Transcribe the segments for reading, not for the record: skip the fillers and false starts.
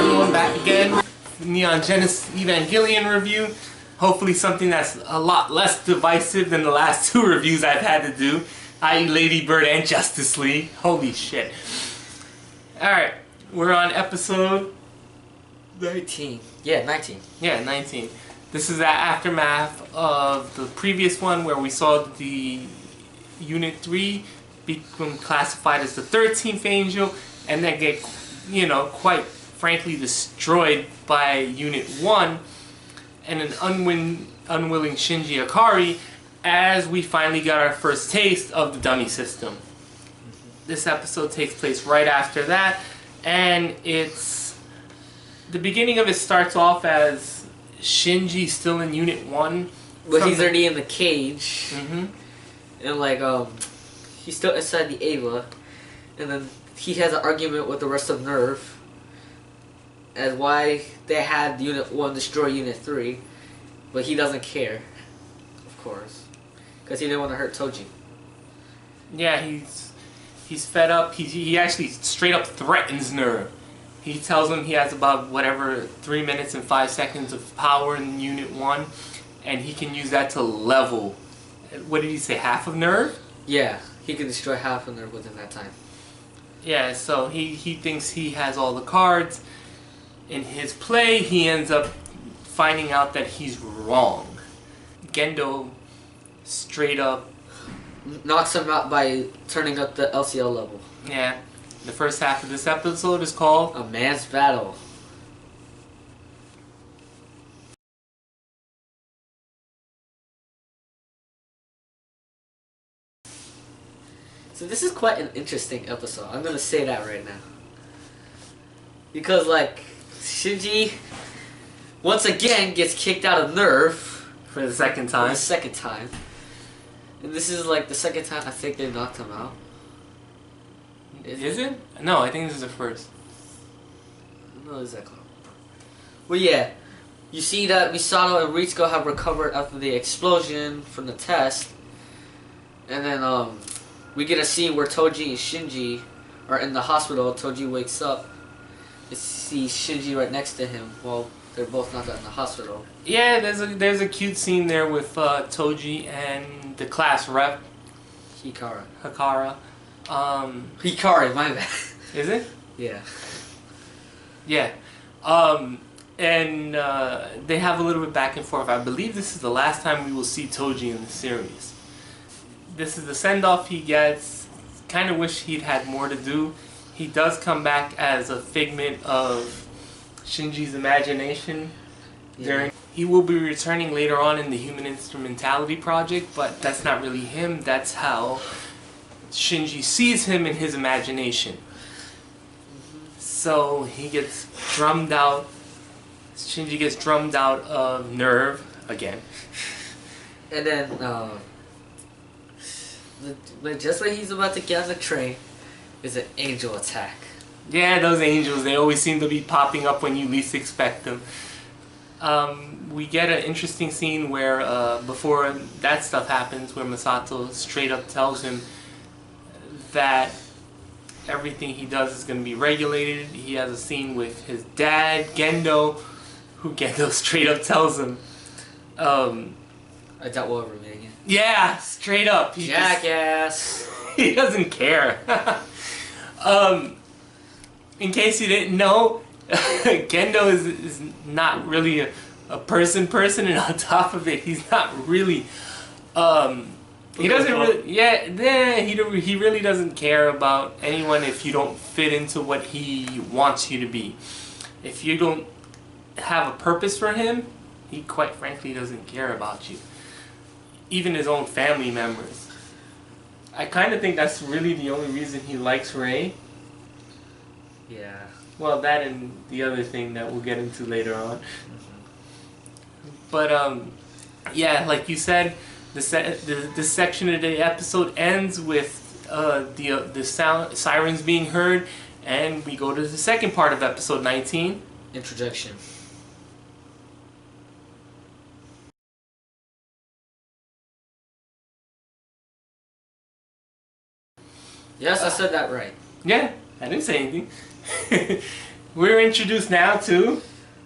everyone, back again. Neon Genesis Evangelion review. Hopefully something that's a lot less divisive than the last two reviews I've had to do, i.e. Lady Bird and Justice League. Holy shit. Alright, we're on episode 19. Yeah, 19. Yeah, 19. This is the aftermath of the previous one where we saw the Unit 3 become classified as the 13th angel and then get, you know, quite frankly destroyed by Unit 1 and an unwilling Shinji Ikari as we finally got our first taste of the dummy system. This episode takes place right after that, and it's the beginning of it starts off as Shinji still in Unit 1. But he's already in the cage. Mm-hmm. And like he's still inside the Ava, and then he has an argument with the rest of Nerve as why they had Unit 1 destroy Unit 3, but he doesn't care, of course, because he didn't want to hurt Toji. Yeah, he's fed up. He actually straight up threatens Nerve. He tells him he has about whatever 3 minutes and 5 seconds of power in Unit 1, and he can use that to level. What did he say? Half of Nerve? Yeah, he can destroy half of Nerve within that time. Yeah, so he thinks he has all the cards. In his play, he ends up finding out that he's wrong. Gendo straight up knocks him out by turning up the LCL level. Yeah. The first half of this episode is called A Man's Battle. So this is quite an interesting episode. I'm gonna say that right now. Because like Shinji once again gets kicked out of Nerve for the second time. For the second time. And this is like the second time I think they knocked him out. Is it? No, I think this is the first. No, exactly. Well, yeah. You see that Misato and Ritsuko have recovered after the explosion from the test. And then we get a scene where Toji and Shinji are in the hospital. Toji wakes up and sees Shinji right next to him while they're both not in the hospital. Yeah, there's a cute scene there with Toji and the class rep. Hikara. Hikari, my bad. Is it? Yeah. Yeah. And they have a little bit back and forth. I believe this is the last time we will see Toji in the series. This is the send-off he gets. Kind of wish he'd had more to do. He does come back as a figment of Shinji's imagination. Yeah. He will be returning later on in the Human Instrumentality Project, but that's not really him. That's how Shinji sees him in his imagination. So he gets drummed out. Shinji gets drummed out of Nerve again. And then, just when he's about to get on the train, is an angel attack. Yeah, those angels, they always seem to be popping up when you least expect them. We get an interesting scene where, before that stuff happens, where Misato straight up tells him that everything he does is going to be regulated. He has a scene with his dad, Gendo, who Gendo straight up tells him, I doubt we'll ever meet again. Yeah, straight up. Jackass. He doesn't care. In case you didn't know, Gendo is not really a person, and on top of it, he's not really, he doesn't really, he really doesn't care about anyone if you don't fit into what he wants you to be. If you don't have a purpose for him, he quite frankly doesn't care about you. Even his own family members. I kind of think that's really the only reason he likes Rei. Yeah. Well, that and the other thing that we'll get into later on. But yeah, like you said, this section of the episode ends with the sound sirens being heard, and we go to the second part of episode 19. Introduction. Yes, I said that right. Yeah, I didn't say anything. We're introduced now to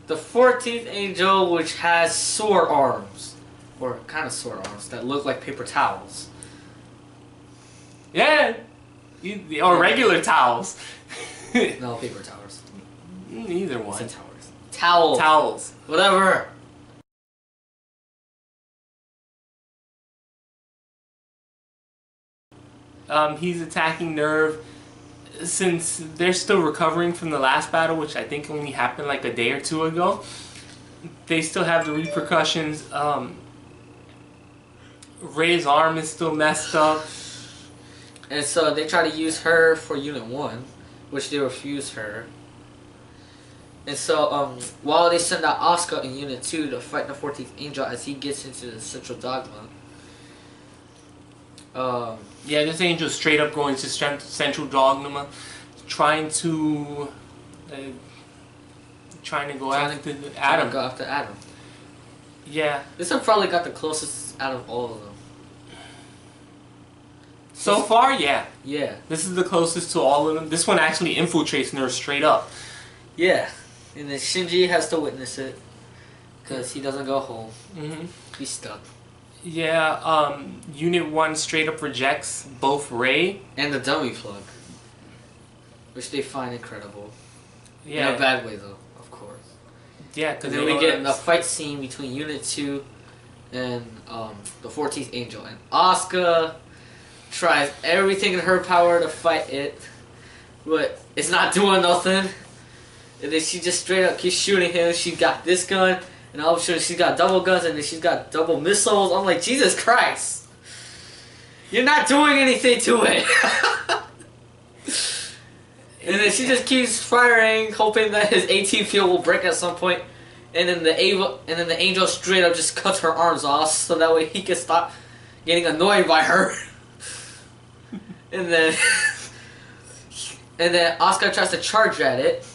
the 14th angel, which has sword arms, or kind of sword arms that look like paper towels. yeah, or regular towels. No, paper towels. Either one. It's towers. Towels. Towels. Whatever. He's attacking Nerve since they're still recovering from the last battle, which I think only happened like a day or two ago. They still have the repercussions. Ray's arm is still messed up. And so they try to use her for Unit 1, which they refuse her. And so while they send out Asuka in Unit 2 to fight the 14th angel as he gets into the central dogma. Yeah, this angel straight up going to Central Dogma, trying to go after Adam. Go after Adam. Yeah. This one probably got the closest out of all of them. So far, yeah. Yeah. This is the closest to all of them. This one actually infiltrates Nerve straight up. Yeah. And then Shinji has to witness it because he doesn't go home. Mm-hmm. He's stuck. Yeah, Unit 1 straight up rejects both Ray and the dummy plug, which they find incredible. Yeah. In a bad way, though, of course. Yeah, because then we get a fight scene between Unit 2 and the 14th Angel. And Asuka tries everything in her power to fight it, but it's not doing nothing. And then she just straight up keeps shooting him. She got this gun. And all of a sudden she's got double guns and then she's got double missiles. I'm like, Jesus Christ. You're not doing anything to it. And then she just keeps firing, hoping that his AT field will break at some point. And then the angel straight up just cuts her arms off so that way he can stop getting annoyed by her. and then Asuka tries to charge at it.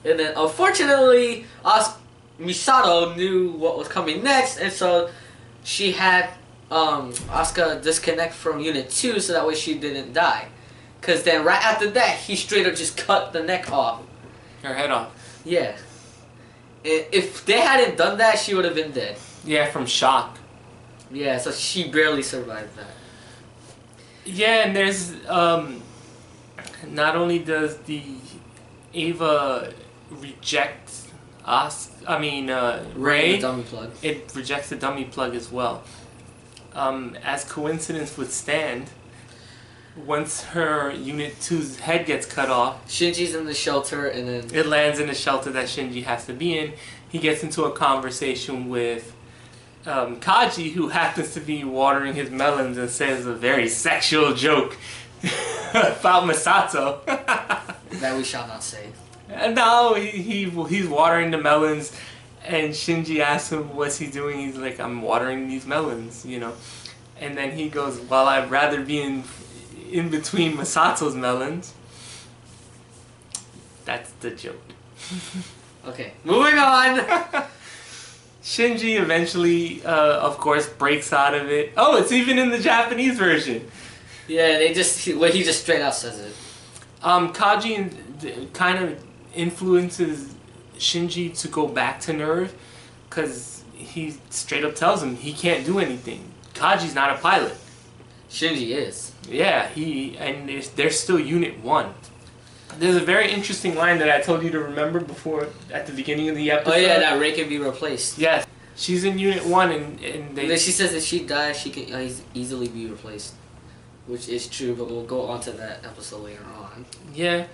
And then unfortunately Misato knew what was coming next, and so she had Asuka disconnect from Unit 2 so that way she didn't die. Because then right after that, he straight up just cut the neck off. Her head off. Yeah. If they hadn't done that, she would have been dead. Yeah, from shock. Yeah, so she barely survived that. Yeah, and there's, not only does the Ava reject Ray, the dummy plug. It rejects the dummy plug as well. As coincidence would stand, once her Unit 2's head gets cut off, Shinji's in the shelter and then it lands in the shelter that Shinji has to be in. He gets into a conversation with Kaji, who happens to be watering his melons, and says a very sexual joke about Masato. that we shall not say. No, he's watering the melons, and Shinji asks him what's he doing. He's like, I'm watering these melons, you know. And then he goes, well, I'd rather be in between Masato's melons. That's the joke. Okay, moving on. Shinji eventually, of course, breaks out of it. Oh, it's even in the Japanese version. Yeah, he just straight out says it. Kaji kind of influences Shinji to go back to Nerve because he straight up tells him he can't do anything. Kaji's not a pilot. Shinji is. Yeah, they're still Unit 1. There's a very interesting line that I told you to remember before at the beginning of the episode. Oh yeah, that Ray can be replaced. Yes. She's in Unit 1 and then she says if she dies, she can easily be replaced. Which is true, but we'll go on to that episode later on. Yeah.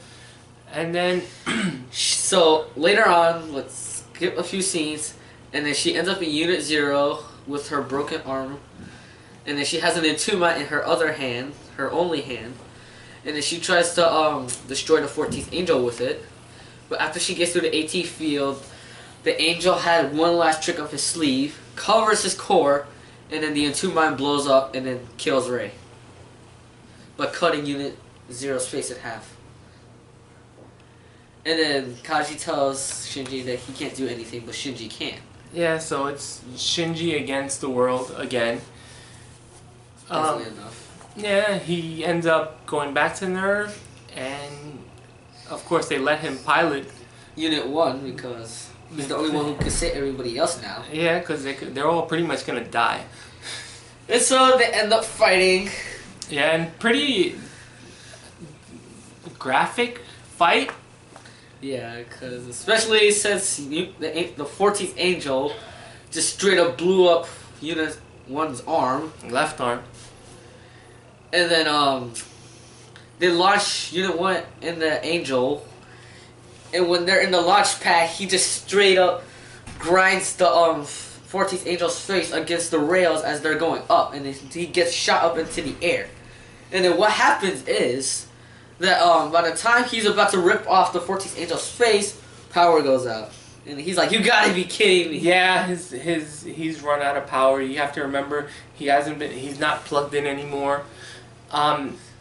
And then so later on, let's skip a few scenes, and then she ends up in Unit 0 with her broken arm, and then she has an entombment in her other hand, her only hand, and then she tries to destroy the 14th angel with it, but after she gets through the AT field, the angel had one last trick up his sleeve, covers his core, and then the entombment blows up and then kills Ray. by cutting Unit Zero's face in half. And then Kaji tells Shinji that he can't do anything, but Shinji can. Yeah, so it's Shinji against the world again. Easily enough. Yeah, he ends up going back to NERV, and of course they let him pilot Unit 1 because he's the only one who can save everybody else now. Yeah, because they're all pretty much gonna die. And so they end up fighting. Yeah, and pretty graphic fight. Yeah, because especially since the 14th Angel just straight up blew up Unit 1's arm. Left arm. And then they launch Unit 1 in the Angel. And when they're in the launch pad, he just straight up grinds the 14th Angel's face against the rails as they're going up. And he gets shot up into the air. And then what happens is that by the time he's about to rip off the 14th Angel's face, power goes out. And he's like, you gotta be kidding me. Yeah, he's run out of power. You have to remember he's not plugged in anymore.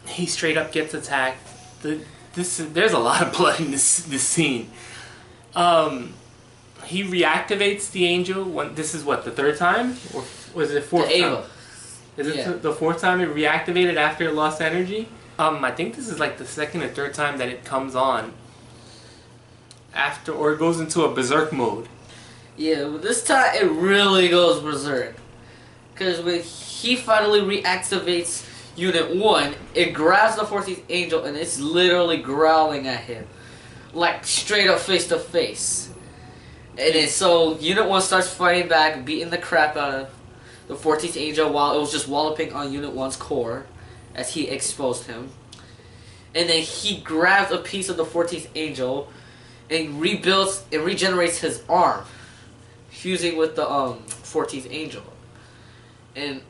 He straight up gets attacked. There's a lot of blood in this scene. He reactivates the Angel. This is what, the third time? Or was it fourth the time? Ava. Is it the fourth time it reactivated after it lost energy? I think this is like the second or third time that it comes on. Or it goes into a berserk mode. Yeah, but this time it really goes berserk. Because when he finally reactivates Unit 1, it grabs the 14th Angel and it's literally growling at him. Like straight up face to face. And then so Unit 1 starts fighting back, beating the crap out of the 14th Angel while it was just walloping on Unit 1's core as he exposed him. And then he grabs a piece of the 14th Angel and rebuilds and regenerates his arm, fusing with the 14th Angel. And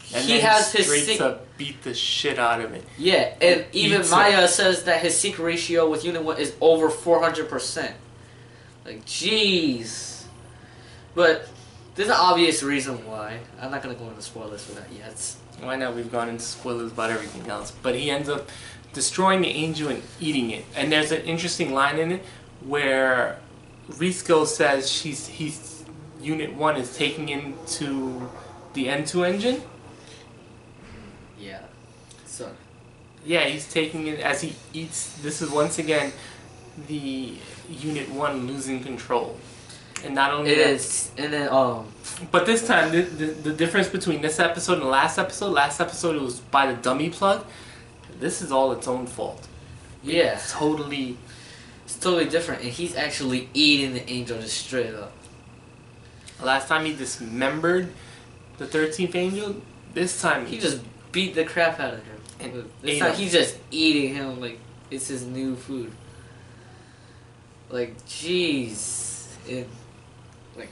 he has his straight up beat the shit out of it. Yeah, and even Maya says that his sync ratio with Unit 1 is over 400%. Like, jeez. But there's an obvious reason why. I'm not gonna go into spoilers for that yet. Why not? We've gone into spoilers about everything else. But he ends up destroying the Angel and eating it. And there's an interesting line in it where Risco says Unit 1 is taking into the N2 engine. Yeah. So. Yeah, he's taking it as he eats. This is once again the Unit 1 losing control. And not only it is, and then but this time the difference between this episode and the last episode it was by the dummy plug. This is all its own fault. Yeah. It's totally different, and he's actually eating the Angel just straight up. Last time he dismembered the 13th Angel. This time he just beat the crap out of him. And this time he's just eating him like it's his new food. Like, jeez. Like,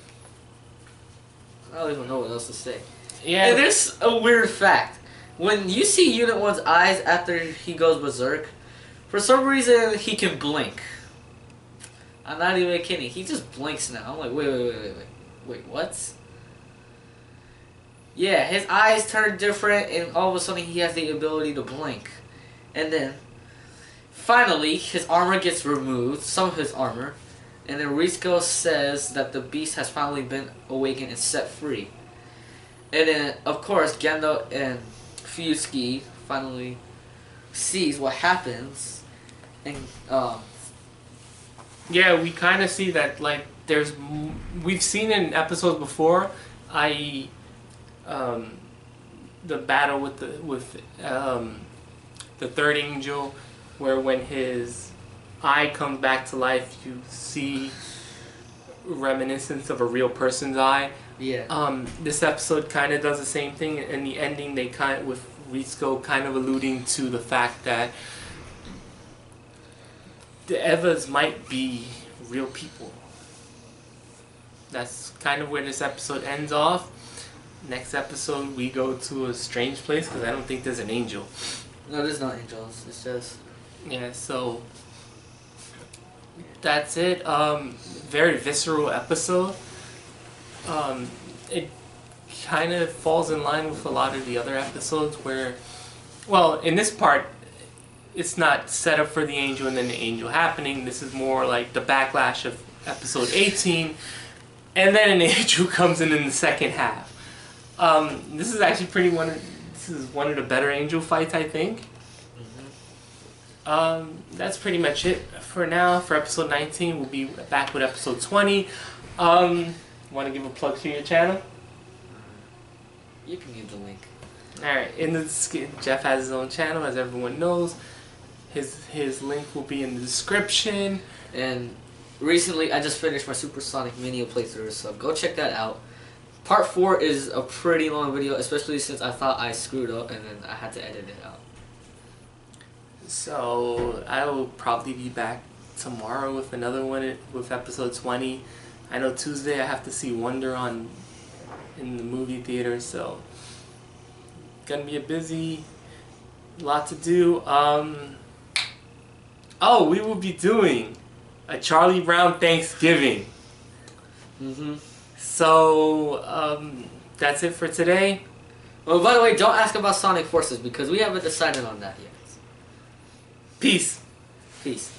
I don't even know what else to say. Yeah. And there's a weird fact. When you see Unit 1's eyes after he goes berserk, for some reason he can blink. I'm not even kidding. He just blinks now. I'm like, wait, what? Yeah, his eyes turn different, and all of a sudden he has the ability to blink. And then, finally, his armor gets removed, some of his armor, and then Risco says that the beast has finally been awakened and set free. And then, of course, Gendo and Fuyusuki finally sees what happens, and yeah, we kind of see that, like, we've seen in episodes before, i.e., the battle with the third Angel, where when his eye comes back to life, you see reminiscence of a real person's eye. Yeah. This episode kind of does the same thing. In the ending, they with Risco kind of alluding to the fact that the Evas might be real people. That's kind of where this episode ends off. Next episode, we go to a strange place because I don't think there's an angel. No, there's no angels. It's just... Yeah, so that's it. Very visceral episode. It kind of falls in line with a lot of the other episodes where Well, in this part, it's not set up for the angel and then the angel happening. This is more like the backlash of episode 18, and then an angel comes in the second half. This is actually this is one of the better angel fights, I think. That's pretty much it for now for episode 19. We'll be back with episode 20. Want to give a plug to your channel? You can give the link. Alright, Jeff has his own channel, as everyone knows. His link will be in the description. And recently, I just finished my Supersonic Mania playthrough, so go check that out. Part 4 is a pretty long video, especially since I thought I screwed up and then I had to edit it out. So, I will probably be back tomorrow with another one with episode 20. I know Tuesday I have to see Wonder in the movie theater, so gonna be a busy lot to do. Oh, we will be doing a Charlie Brown Thanksgiving. So, that's it for today. Oh, by the way, don't ask about Sonic Forces because we haven't decided on that yet. Peace. Peace.